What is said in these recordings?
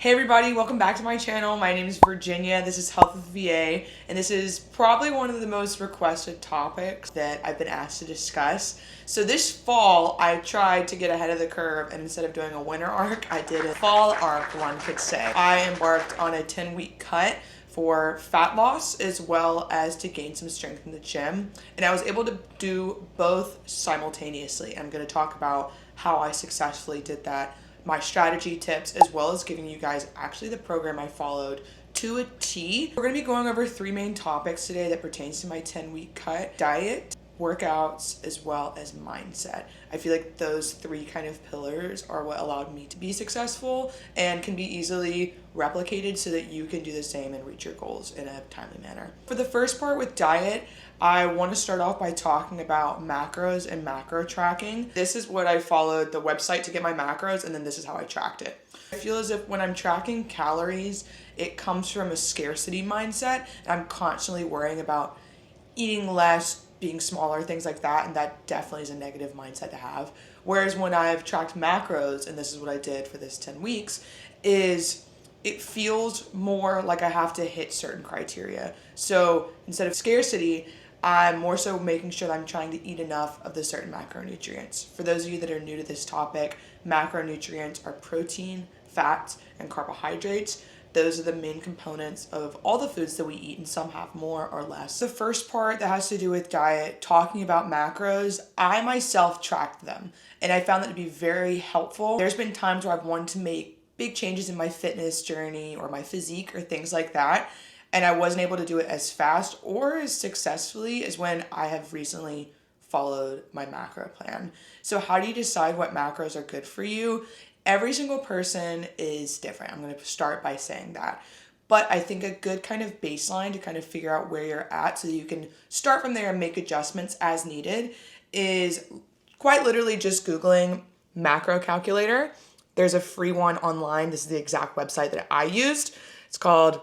Hey everybody, welcome back to my channel. My name is Virginia. This is Health with VA, and this is probably one of the most requested topics that I've been asked to discuss. So this fall, I tried to get ahead of the curve, and instead of doing a winter arc, I did a fall arc, one could say. I embarked on a 10-week cut for fat loss as well as to gain some strength in the gym, and I was able to do both simultaneously. I'm going to talk about how I successfully did that, my strategy tips, as well as giving you guys actually the program I followed to a T. We're going to be going over three main topics today that pertains to my 10-week cut: diet, workouts, as well as mindset. I feel like those three kind of pillars are what allowed me to be successful and can be easily replicated so that you can do the same and reach your goals in a timely manner. For the first part with diet, I want to start off by talking about macros and macro tracking. This is what I followed the website to get my macros, and then this is how I tracked it. I feel as if when I'm tracking calories, it comes from a scarcity mindset, and I'm constantly worrying about eating less, being smaller, things like that, and that definitely is a negative mindset to have. Whereas when I've tracked macros, and this is what I did for this 10 weeks, is it feels more like I have to hit certain criteria. So instead of scarcity, I'm more so making sure that I'm trying to eat enough of the certain macronutrients. For those of you that are new to this topic, macronutrients are protein, fats, and carbohydrates. Those are the main components of all the foods that we eat, and some have more or less. The first part that has to do with diet, talking about macros, I myself tracked them, and I found that to be very helpful. There's been times where I've wanted to make big changes in my fitness journey or my physique or things like that, and I wasn't able to do it as fast or as successfully as when I have recently followed my macro plan. So how do you decide what macros are good for you? Every single person is different. I'm going to start by saying that. But I think a good kind of baseline to kind of figure out where you're at so that you can start from there and make adjustments as needed is quite literally just Googling macro calculator. There's a free one online. This is the exact website that I used. It's called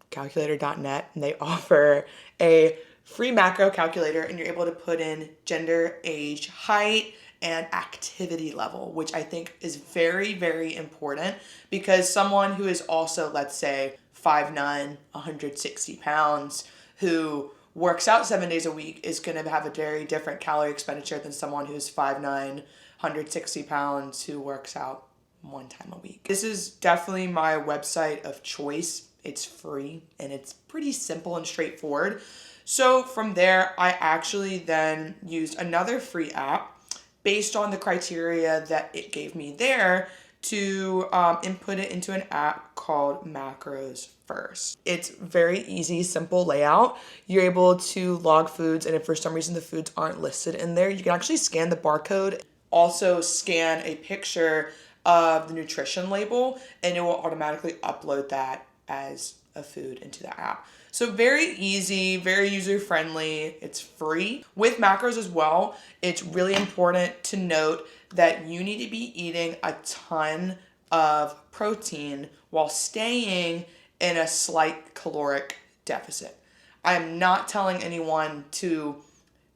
calculator.net, and they offer a free macro calculator, and you're able to put in gender, age, height, and activity level, which I think is very, very important because someone who is also, let's say, 5'9", 160 pounds, who works out 7 days a week is going to have a very different calorie expenditure than someone who's 5'9", 160 pounds, who works out one time a week. This is definitely my website of choice. It's free and it's pretty simple and straightforward. So from there, I actually then used another free app based on the criteria that it gave me there to input it into an app called Macros First. It's very easy, simple layout. You're able to log foods, and if for some reason the foods aren't listed in there, you can actually scan the barcode, also scan a picture of the nutrition label, and it will automatically upload that as a food into the app. So very easy, very user-friendly. It's free. With macros as well, it's really important to note that you need to be eating a ton of protein while staying in a slight caloric deficit. I am not telling anyone to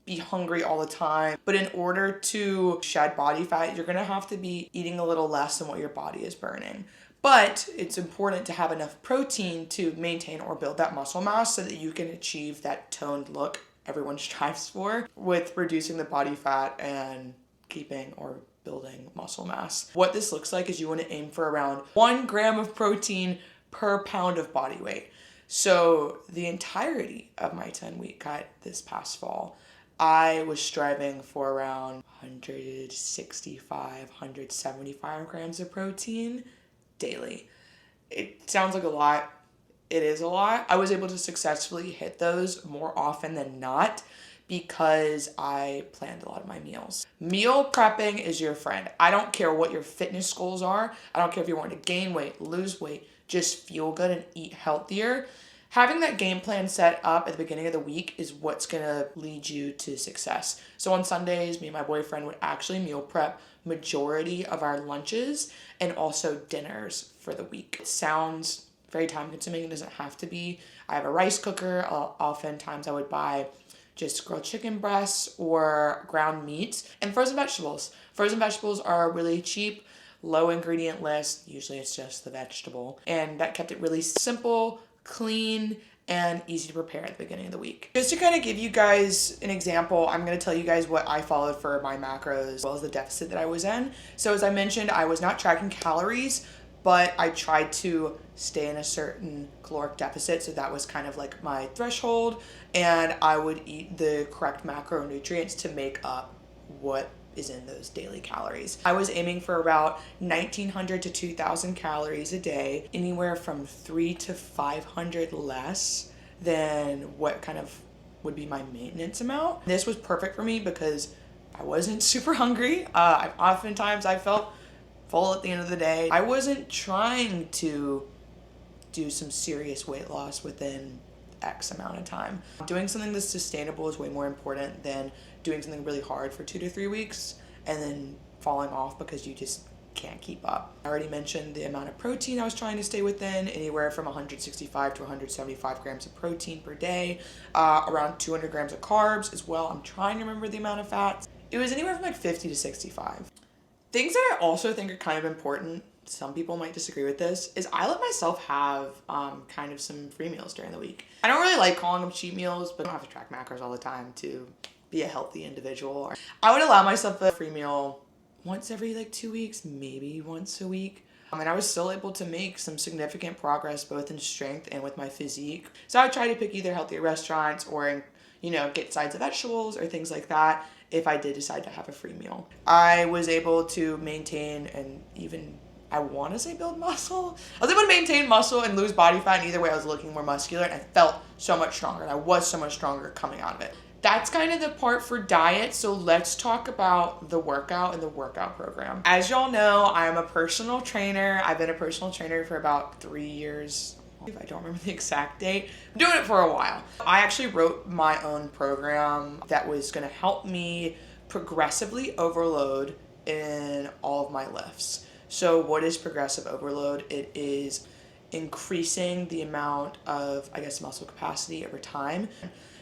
be hungry all the time, but in order to shed body fat, you're gonna have to be eating a little less than what your body is burning. But it's important to have enough protein to maintain or build that muscle mass so that you can achieve that toned look everyone strives for with reducing the body fat and keeping or building muscle mass. What this looks like is you want to aim for around 1 gram of protein per pound of body weight. So the entirety of my 10-week cut this past fall, I was striving for around 165, 175 grams of protein daily. It sounds like a lot. It is a lot. I was able to successfully hit those more often than not because I planned a lot of my meals. Meal prepping is your friend. I don't care what your fitness goals are. I don't care if you want to gain weight, lose weight, just feel good and eat healthier. Having that game plan set up at the beginning of the week is what's gonna lead you to success. So on Sundays, me and my boyfriend would actually meal prep majority of our lunches and also dinners for the week. It sounds very time consuming. It doesn't have to be. I have a rice cooker. Oftentimes I would buy just grilled chicken breasts or ground meats and frozen vegetables. Frozen vegetables are really cheap. low ingredient list. Usually it's just the vegetable. And that kept it really simple, clean, and easy to prepare at the beginning of the week. Just to kind of give you guys an example, I'm going to tell you guys what I followed for my macros as well as the deficit that I was in. So as I mentioned, I was not tracking calories, but I tried to stay in a certain caloric deficit. So that was kind of like my threshold, and I would eat the correct macronutrients to make up what is in those daily calories. I was aiming for about 1,900 to 2,000 calories a day, anywhere from 300 to 500 less than what kind of would be my maintenance amount. This was perfect for me because I wasn't super hungry. Oftentimes I felt full at the end of the day. I wasn't trying to do some serious weight loss within X amount of time. Doing something that's sustainable is way more important than doing something really hard for 2 to 3 weeks and then falling off because you just can't keep up. I already mentioned the amount of protein I was trying to stay within, anywhere from 165 to 175 grams of protein per day, around 200 grams of carbs as well. I'm trying to remember the amount of fats. It was anywhere from like 50 to 65. Things that I also think are kind of important, some people might disagree with this, is I let myself have kind of some free meals during the week. I don't really like calling them cheat meals, but I don't have to track macros all the time to be a healthy individual. I would allow myself a free meal once every like 2 weeks, maybe once a week. And I was still able to make some significant progress both in strength and with my physique. So I would try to pick either healthier restaurants or, get sides of vegetables or things like that if I did decide to have a free meal. I was able to maintain and even, I want to say build muscle. I was able to maintain muscle and lose body fat, and either way I was looking more muscular and I felt so much stronger, and I was so much stronger coming out of it. That's kind of the part for diet, so let's talk about the workout and the workout program. As y'all know, I'm a personal trainer. I've been a personal trainer for about 3 years. I don't remember the exact date. I'm doing it for a while. I actually wrote my own program that was going to help me progressively overload in all of my lifts. So what is progressive overload? It is increasing the amount of, muscle capacity over time.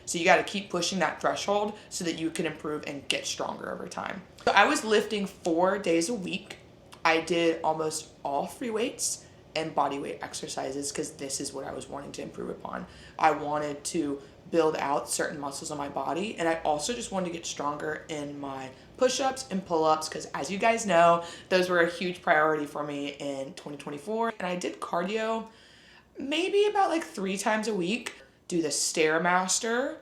So you got to keep pushing that threshold so that you can improve and get stronger over time. So I was lifting 4 days a week. I did almost all free weights and body weight exercises because this is what I was wanting to improve upon. I wanted to build out certain muscles on my body, and I also just wanted to get stronger in my push-ups and pull-ups because, as you guys know, those were a huge priority for me in 2024. And I did cardio maybe about like 3 times a week. Do the Stairmaster,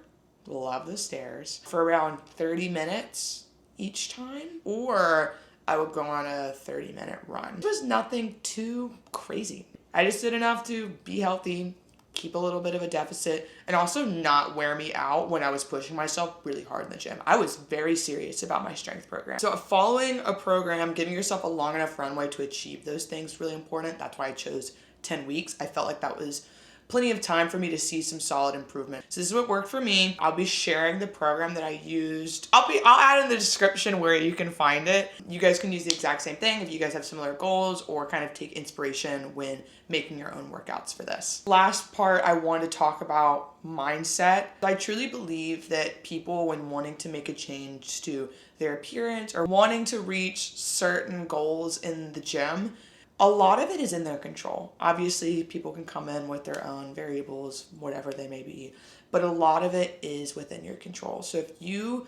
love the stairs, for around 30 minutes each time, or I would go on a 30-minute run. It was nothing too crazy. I just did enough to be healthy, keep a little bit of a deficit, and also not wear me out when I was pushing myself really hard in the gym. I was very serious about my strength program. So following a program, giving yourself a long enough runway to achieve those things is really important. That's why I chose 10 weeks. I felt like that was plenty of time for me to see some solid improvement. So this is what worked for me. I'll be sharing the program that I used. I'll add in the description where you can find it. You guys can use the exact same thing if you guys have similar goals or kind of take inspiration when making your own workouts for this. Last part, I want to talk about mindset. I truly believe that people, when wanting to make a change to their appearance or wanting to reach certain goals in the gym, a lot of it is in their control. Obviously, people can come in with their own variables, whatever they may be, but a lot of it is within your control. So if you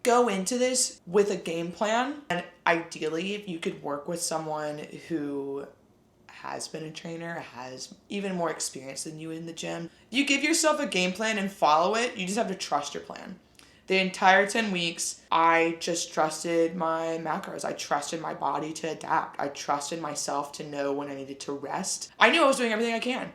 go into this with a game plan, and ideally, if you could work with someone who has been a trainer, has even more experience than you in the gym, you give yourself a game plan and follow it. You just have to trust your plan. The entire 10 weeks, I just trusted my macros. I trusted my body to adapt. I trusted myself to know when I needed to rest. I knew I was doing everything I can.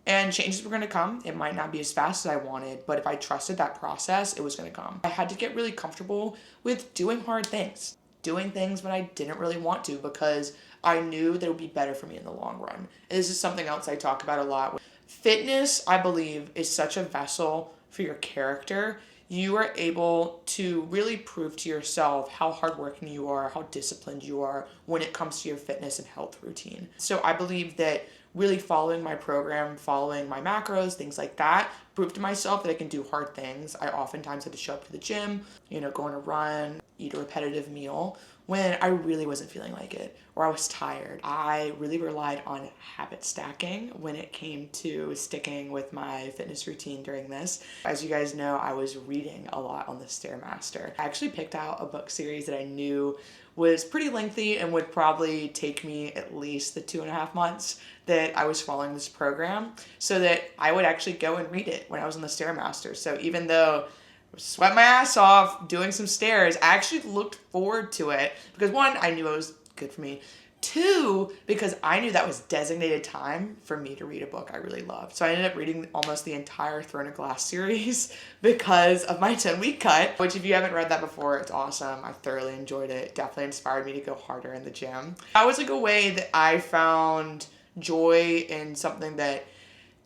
And changes were going to come. It might not be as fast as I wanted, but if I trusted that process, it was going to come. I had to get really comfortable with doing hard things. Doing things when I didn't really want to because I knew that it would be better for me in the long run. And this is something else I talk about a lot. Fitness, I believe, is such a vessel for your character. You are able to really prove to yourself how hardworking you are, how disciplined you are when it comes to your fitness and health routine. So I believe that really following my program, following my macros, things like that, proved to myself that I can do hard things. I oftentimes had to show up to the gym, go on a run, eat a repetitive meal, when I really wasn't feeling like it or I was tired. I really relied on habit stacking when it came to sticking with my fitness routine during this. As you guys know, I was reading a lot on the Stairmaster. I actually picked out a book series that I knew was pretty lengthy and would probably take me at least the 2.5 months that I was following this program, so that I would actually go and read it when I was on the Stairmaster. So even though I sweat my ass off doing some stairs, I actually looked forward to it because one, I knew it was good for me. Two, because I knew that was designated time for me to read a book I really loved. So I ended up reading almost the entire Throne of Glass series because of my 10-week cut, which if you haven't read that before, it's awesome. I thoroughly enjoyed it. It definitely inspired me to go harder in the gym. That was like a way that I found joy in something that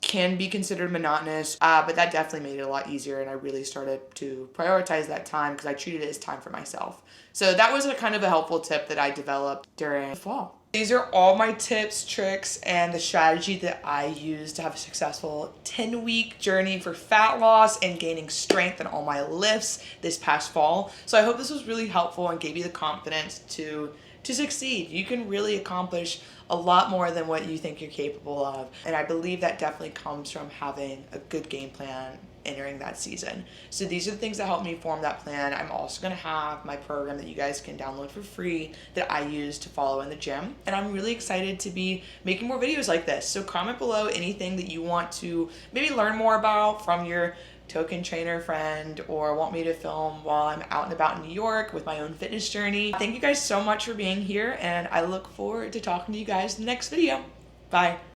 can be considered monotonous, but that definitely made it a lot easier, and I really started to prioritize that time because I treated it as time for myself. So that was a kind of a helpful tip that I developed during the fall. These are all my tips, tricks, and the strategy that I use to have a successful 10-week journey for fat loss and gaining strength in all my lifts this past fall. So I hope this was really helpful and gave you the confidence to succeed. You can really accomplish a lot more than what you think you're capable of. And I believe that definitely comes from having a good game plan entering that season. So these are the things that helped me form that plan. I'm also going to have my program that you guys can download for free that I use to follow in the gym. And I'm really excited to be making more videos like this. So comment below anything that you want to maybe learn more about from your token trainer friend, or want me to film while I'm out and about in New York with my own fitness journey. Thank you guys so much for being here, and I look forward to talking to you guys in the next video. Bye.